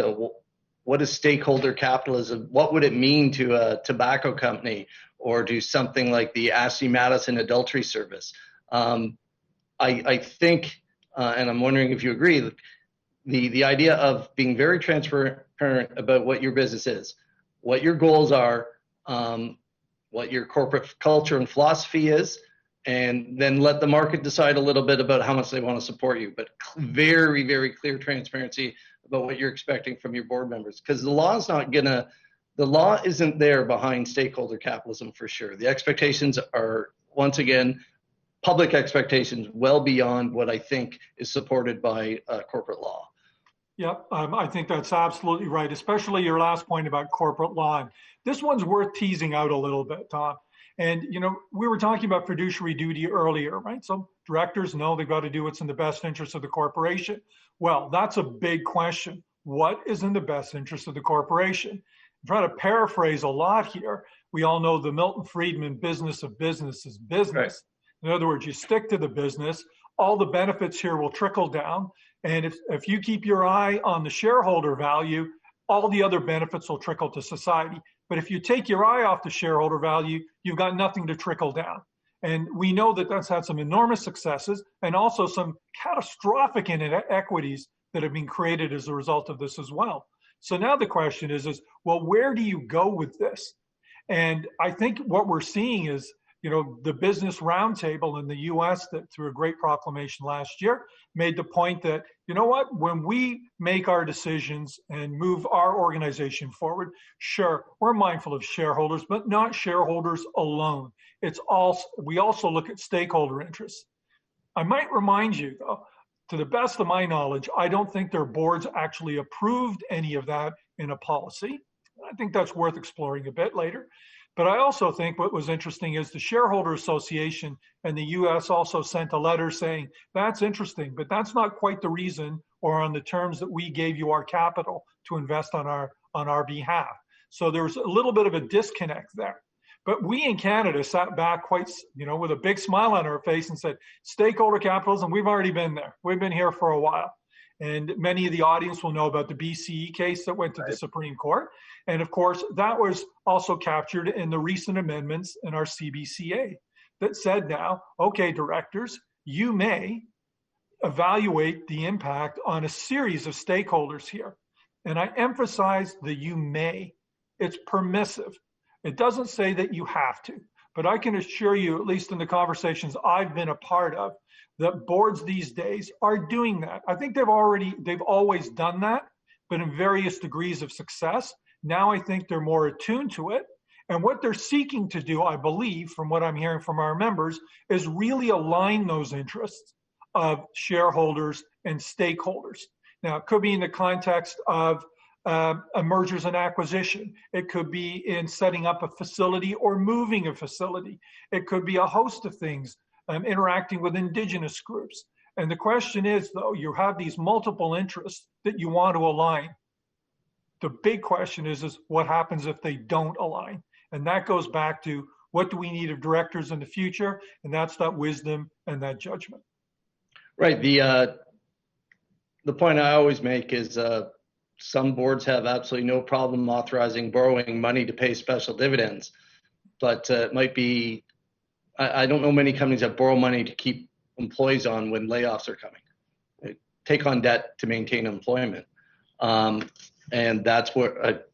Speaker 5: what is stakeholder capitalism? What would it mean to a tobacco company or to something like the Ashley Madison adultery service? I think, and I'm wondering if you agree, that the idea of being very transparent about what your business is, what your goals are, what your corporate culture and philosophy is, and then let the market decide a little bit about how much they want to support you. But very, very clear transparency about what you're expecting from your board members, because the law isn't there behind stakeholder capitalism for sure. The expectations are, once again, public expectations well beyond what I think is supported by corporate law.
Speaker 6: Yep, I think that's absolutely right, especially your last point about corporate law. This one's worth teasing out a little bit, Tom. And, we were talking about fiduciary duty earlier, right? So directors know they've got to do what's in the best interest of the corporation. Well, that's a big question. What is in the best interest of the corporation? I'm trying to paraphrase a lot here. We all know the Milton Friedman business of business is business. Right. In other words, you stick to the business, all the benefits here will trickle down. And if you keep your eye on the shareholder value, all the other benefits will trickle to society. But if you take your eye off the shareholder value, you've got nothing to trickle down. And we know that that's had some enormous successes and also some catastrophic inequities that have been created as a result of this as well. So now the question is, well, where do you go with this? And I think what we're seeing is, the Business Roundtable in the US, that through a great proclamation last year, made the point that, when we make our decisions and move our organization forward, sure, we're mindful of shareholders, but not shareholders alone. We also look at stakeholder interests. I might remind you, though, to the best of my knowledge, I don't think their boards actually approved any of that in a policy. I think that's worth exploring a bit later. But I also think what was interesting is the Shareholder Association and the US also sent a letter saying, that's interesting, but that's not quite the reason or on the terms that we gave you our capital to invest on our behalf. So there's a little bit of a disconnect there. But we in Canada sat back quite, with a big smile on our face and said, stakeholder capitalism, we've already been there. We've been here for a while. And many of the audience will know about the BCE case that went to the Supreme Court. And of course, that was also captured in the recent amendments in our CBCA that said now, okay, directors, you may evaluate the impact on a series of stakeholders here. And I emphasize the you may. It's permissive. It doesn't say that you have to. But I can assure you, at least in the conversations I've been a part of, that boards these days are doing that. I think they've always done that, but in various degrees of success. Now I think they're more attuned to it. And what they're seeking to do, I believe, from what I'm hearing from our members, is really align those interests of shareholders and stakeholders. Now, it could be in the context of a mergers and acquisition. It could be in setting up a facility or moving a facility. It could be a host of things, interacting with Indigenous groups. And the question is, though, you have these multiple interests that you want to align. The big question is what happens if they don't align? And that goes back to what do we need of directors in the future? And that's that wisdom and that judgment.
Speaker 5: Right. The point I always make is some boards have absolutely no problem authorizing borrowing money to pay special dividends. But it might be, I don't know many companies that borrow money to keep employees on when layoffs are coming. They take on debt to maintain employment. And that's what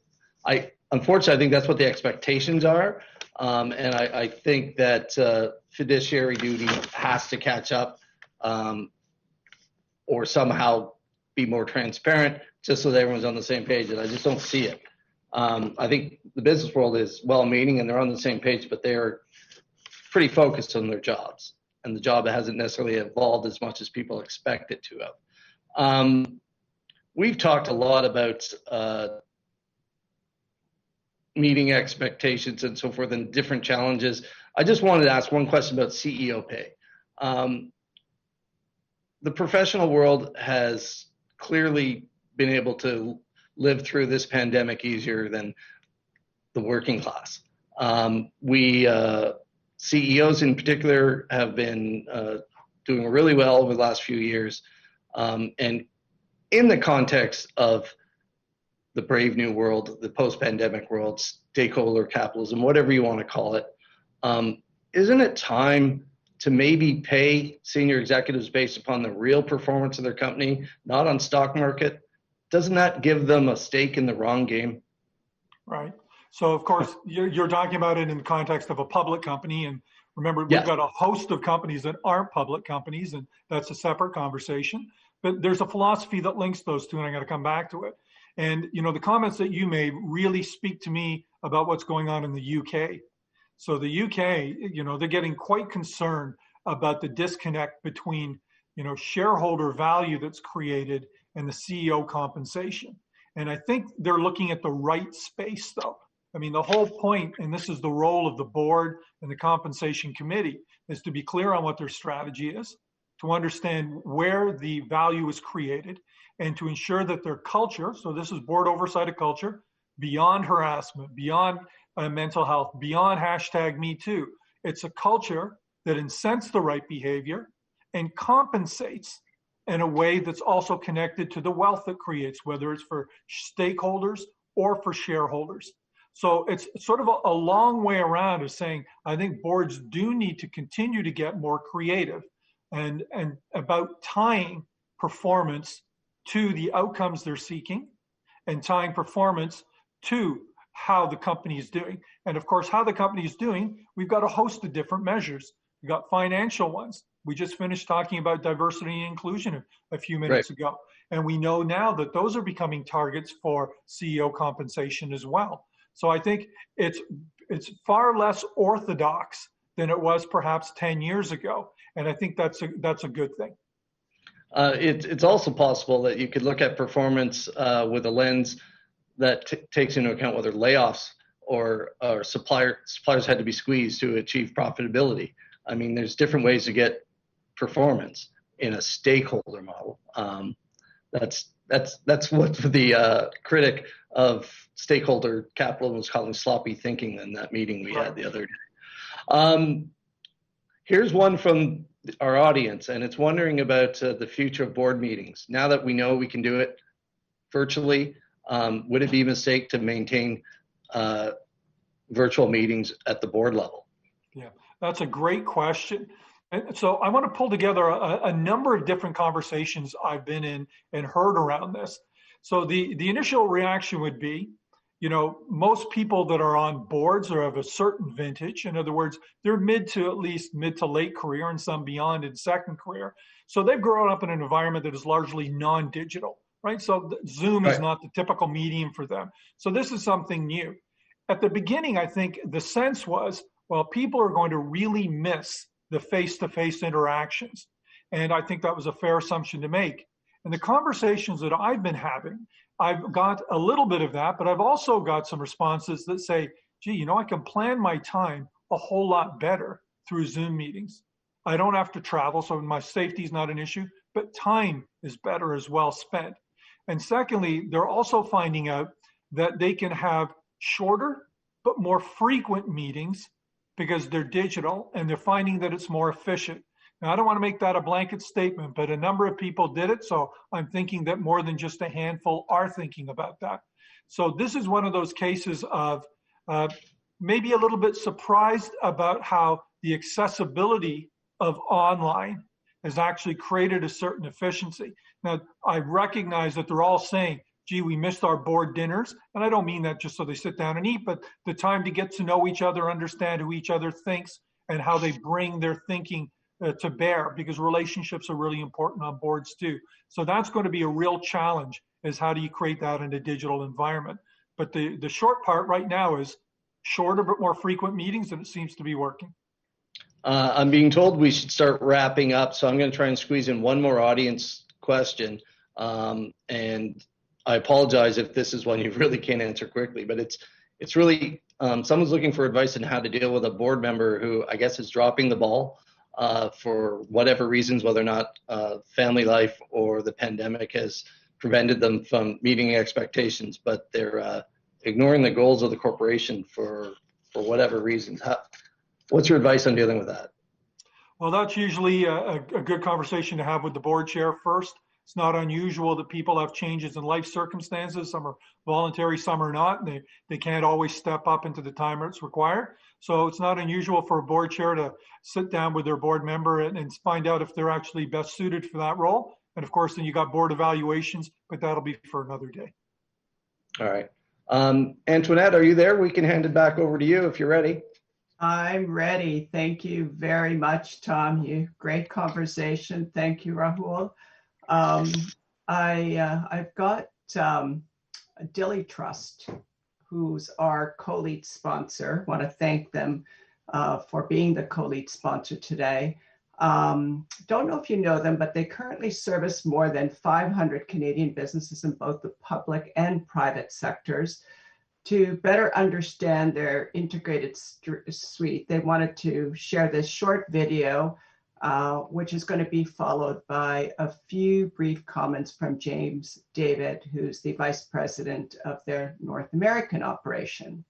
Speaker 5: unfortunately, I think that's what the expectations are. And I think that fiduciary duty has to catch up or somehow be more transparent just so that everyone's on the same page. And I just don't see it. I think the business world is well-meaning and they're on the same page, but they're pretty focused on their jobs. And the job hasn't necessarily evolved as much as people expect it to have. We've talked a lot about meeting expectations and so forth and different challenges. I just wanted to ask one question about CEO pay. The professional world has clearly been able to lived through this pandemic easier than the working class. CEOs in particular have been doing really well over the last few years. And in the context of the brave new world, the post-pandemic world, stakeholder capitalism, whatever you want to call it, isn't it time to maybe pay senior executives based upon the real performance of their company, not on stock market? Doesn't that give them a stake in the wrong game?
Speaker 6: Right. So, of course, you're talking about it in the context of a public company. And remember, we've got a host of companies that aren't public companies, and that's a separate conversation. But there's a philosophy that links those two, and I'm going to come back to it. And, the comments that you made really speak to me about what's going on in the UK. So the UK, they're getting quite concerned about the disconnect between, shareholder value that's created and the CEO compensation. And I think they're looking at the right space, though. I mean, the whole point, and this is the role of the board and the compensation committee, is to be clear on what their strategy is, to understand where the value is created, and to ensure that their culture, so this is board oversight of culture, beyond harassment, beyond mental health, beyond #MeToo. It's a culture that incents the right behavior and compensates in a way that's also connected to the wealth it creates, whether it's for stakeholders or for shareholders. So it's sort of a long way around of saying, I think boards do need to continue to get more creative and about tying performance to the outcomes they're seeking and tying performance to how the company is doing. And of course, how the company is doing, we've got a host of different measures. We've got financial ones. We just finished talking about diversity and inclusion a few minutes ago. And we know now that those are becoming targets for CEO compensation as well. So I think it's far less orthodox than it was perhaps 10 years ago. And I think that's a good thing.
Speaker 5: It's also possible that you could look at performance with a lens that takes into account whether layoffs or suppliers had to be squeezed to achieve profitability. I mean, there's different ways to get performance in a stakeholder model. That's what the critic of stakeholder capitalism was calling sloppy thinking in that meeting we had the other day. Here's one from our audience, and it's wondering about the future of board meetings. Now that we know we can do it virtually, would it be a mistake to maintain virtual meetings at the board level?
Speaker 6: Yeah, that's a great question. And so I want to pull together a number of different conversations I've been in and heard around this. So the initial reaction would be, most people that are on boards are of a certain vintage. In other words, they're mid to late career and some beyond in second career. So they've grown up in an environment that is largely non-digital, right? So Zoom is not the typical medium for them. So this is something new. At the beginning, I think the sense was, well, people are going to really miss the face-to-face interactions. And I think that was a fair assumption to make. And the conversations that I've been having, I've got a little bit of that, but I've also got some responses that say, gee, I can plan my time a whole lot better through Zoom meetings. I don't have to travel, so my safety is not an issue, but time is better as well spent. And secondly, they're also finding out that they can have shorter but more frequent meetings because they're digital, and they're finding that it's more efficient. Now, I don't want to make that a blanket statement, but a number of people did it, so I'm thinking that more than just a handful are thinking about that. So this is one of those cases of maybe a little bit surprised about how the accessibility of online has actually created a certain efficiency. Now, I recognize that they're all saying, gee, we missed our board dinners. And I don't mean that just so they sit down and eat, but the time to get to know each other, understand who each other thinks, and how they bring their thinking to bear, because relationships are really important on boards too. So that's going to be a real challenge, is how do you create that in a digital environment? But the short part right now is shorter but more frequent meetings, and it seems to be working.
Speaker 5: I'm being told we should start wrapping up, so I'm going to try and squeeze in one more audience question. And I apologize if this is one you really can't answer quickly, but it's really someone's looking for advice on how to deal with a board member who I guess is dropping the ball for whatever reasons, whether or not family life or the pandemic has prevented them from meeting expectations, but they're ignoring the goals of the corporation for whatever reasons. What's your advice on dealing with that?
Speaker 6: Well, that's usually a good conversation to have with the board chair first. It's not unusual that people have changes in life circumstances. Some are voluntary, some are not. They can't always step up into the time it's required. So it's not unusual for a board chair to sit down with their board member and find out if they're actually best suited for that role. And of course, then you got board evaluations, but that'll be for another day.
Speaker 5: All right. Antoinette, are you there? We can hand it back over to you if you're ready.
Speaker 3: I'm ready. Thank you very much, Tom. Great conversation. Thank you, Rahul. I've got Dilly Trust, who's our co-lead sponsor. I want to thank them for being the co-lead sponsor today. Don't know if you know them, but they currently service more than 500 Canadian businesses in both the public and private sectors. To better understand their integrated suite, they wanted to share this short video, which is going to be followed by a few brief comments from James David, who's the Vice President of their North American operation.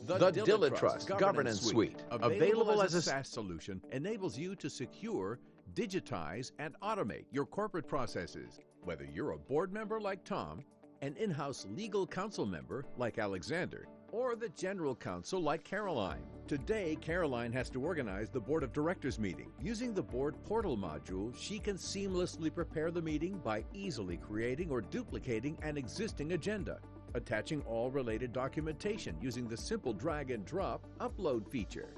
Speaker 2: The DigiTrust Governance Suite, available as a
Speaker 7: SaaS solution, enables you to secure, digitize, and automate your corporate processes. Whether you're a board member like Tom, an in-house legal counsel member like Alexander, or the general counsel like Caroline. Today, Caroline has to organize the board of directors meeting. Using the board portal module, she can seamlessly prepare the meeting by easily creating or duplicating an existing agenda, attaching all related documentation using the simple drag and drop upload feature.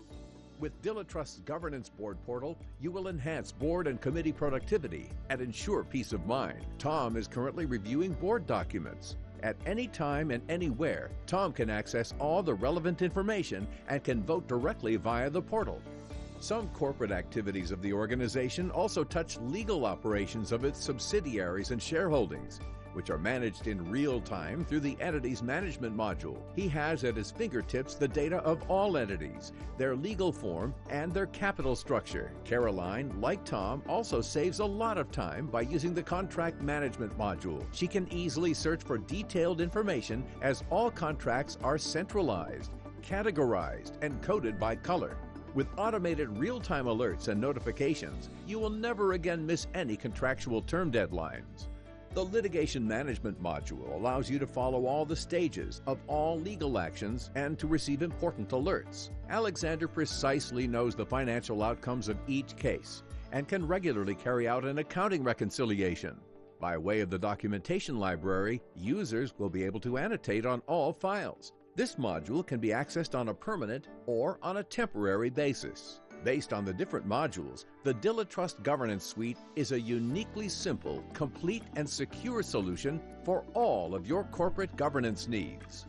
Speaker 7: With DigiTrust's Governance Board Portal, you will enhance board and committee productivity and ensure peace of mind. Tom is currently reviewing board documents. At any time and anywhere, Tom can access all the relevant information and can vote directly via the portal. Some corporate activities of the organization also touch legal operations of its subsidiaries and shareholdings, which are managed in real time through the entity's management module. He has at his fingertips the data of all entities, their legal form, and their capital structure. Caroline, like Tom, also saves a lot of time by using the contract management module. She can easily search for detailed information as all contracts are centralized, categorized, and coded by color. With automated real-time alerts and notifications, you will never again miss any contractual term deadlines. The litigation management module allows you to follow all the stages of all legal actions and to receive important alerts. Alexander precisely knows the financial outcomes of each case and can regularly carry out an accounting reconciliation. By way of the documentation library, users will be able to annotate on all files. This module can be accessed on a permanent or on a temporary basis. Based on the different modules, the DigiTrust Governance Suite is a uniquely simple, complete, and secure solution for all of your corporate governance needs.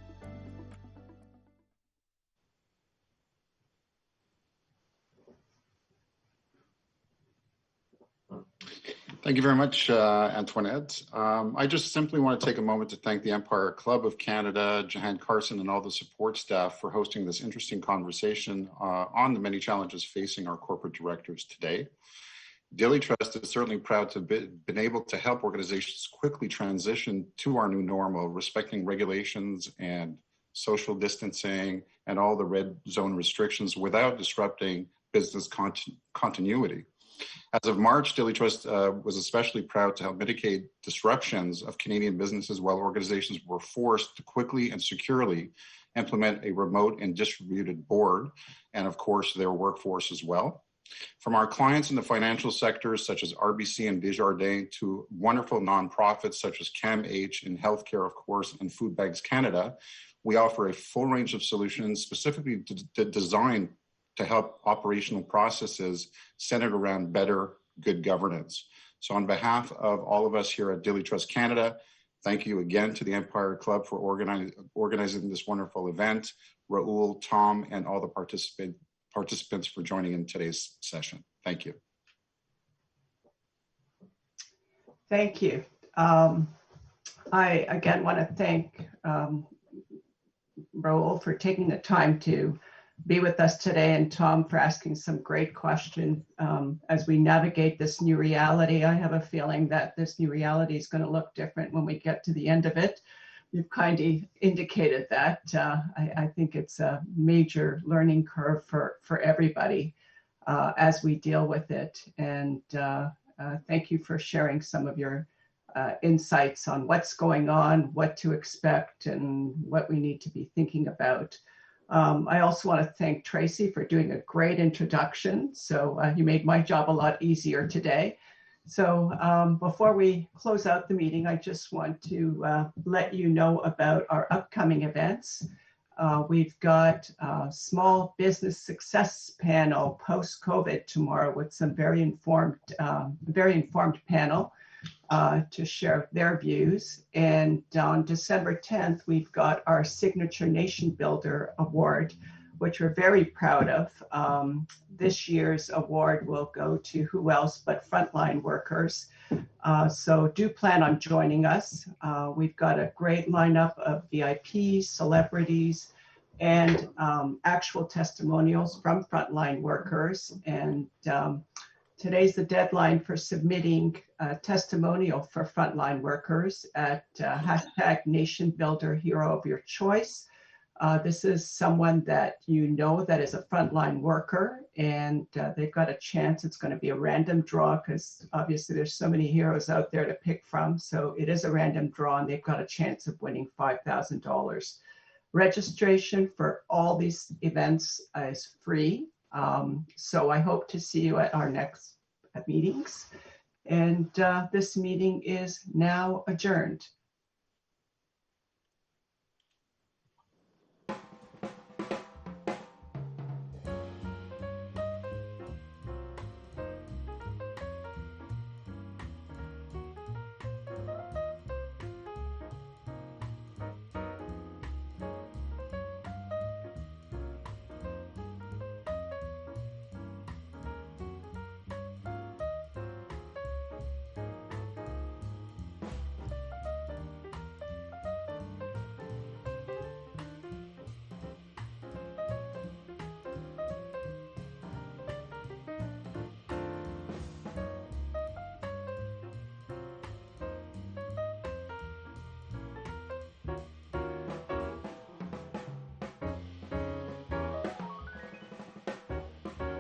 Speaker 8: Thank you very much, Antoinette. I just simply want to take a moment to thank the Empire Club of Canada, Jahan Carson, and all the support staff for hosting this interesting conversation on the many challenges facing our corporate directors today. DigiTrust is certainly proud to have been able to help organizations quickly transition to our new normal, respecting regulations and social distancing and all the red zone restrictions without disrupting business continuity. As of March, DigiTrust was especially proud to help mitigate disruptions of Canadian businesses while organizations were forced to quickly and securely implement a remote and distributed board, and of course, their workforce as well. From our clients in the financial sectors such as RBC and Desjardins to wonderful nonprofits such as CAMH in healthcare, of course, and Food Banks Canada, we offer a full range of solutions specifically designed to help operational processes centered around better, good governance. So on behalf of all of us here at DigiTrust Canada, thank you again to the Empire Club for organizing this wonderful event, Rahul, Tom, and all the participants for joining in today's session. Thank you.
Speaker 3: Thank you. I again want to thank Rahul for taking the time to be with us today, and Tom for asking some great questions as we navigate this new reality. I have a feeling that this new reality is going to look different when we get to the end of it. You've kind of indicated that. I think it's a major learning curve for everybody as we deal with it. And thank you for sharing some of your insights on what's going on, what to expect, and what we need to be thinking about. I also want to thank Tracy for doing a great introduction. So you made my job a lot easier today. So before we close out the meeting, I just want to let you know about our upcoming events. We've got a small business success panel post-COVID tomorrow with some very informed panel to share their views. And on December 10th, we've got our Signature Nation Builder Award, which we're very proud of. This year's award will go to who else but frontline workers. So do plan on joining us. We've got a great lineup of VIPs, celebrities, and actual testimonials from frontline workers. And today's the deadline for submitting a testimonial for frontline workers at hashtag Nation Builder Hero of Your Choice. This is someone that you know that is a frontline worker, and they've got a chance. It's going to be a random draw because obviously there's so many heroes out there to pick from. So it is a random draw, and they've got a chance of winning $5,000. Registration for all these events is free. So I hope to see you at our next meetings. And this meeting is now adjourned.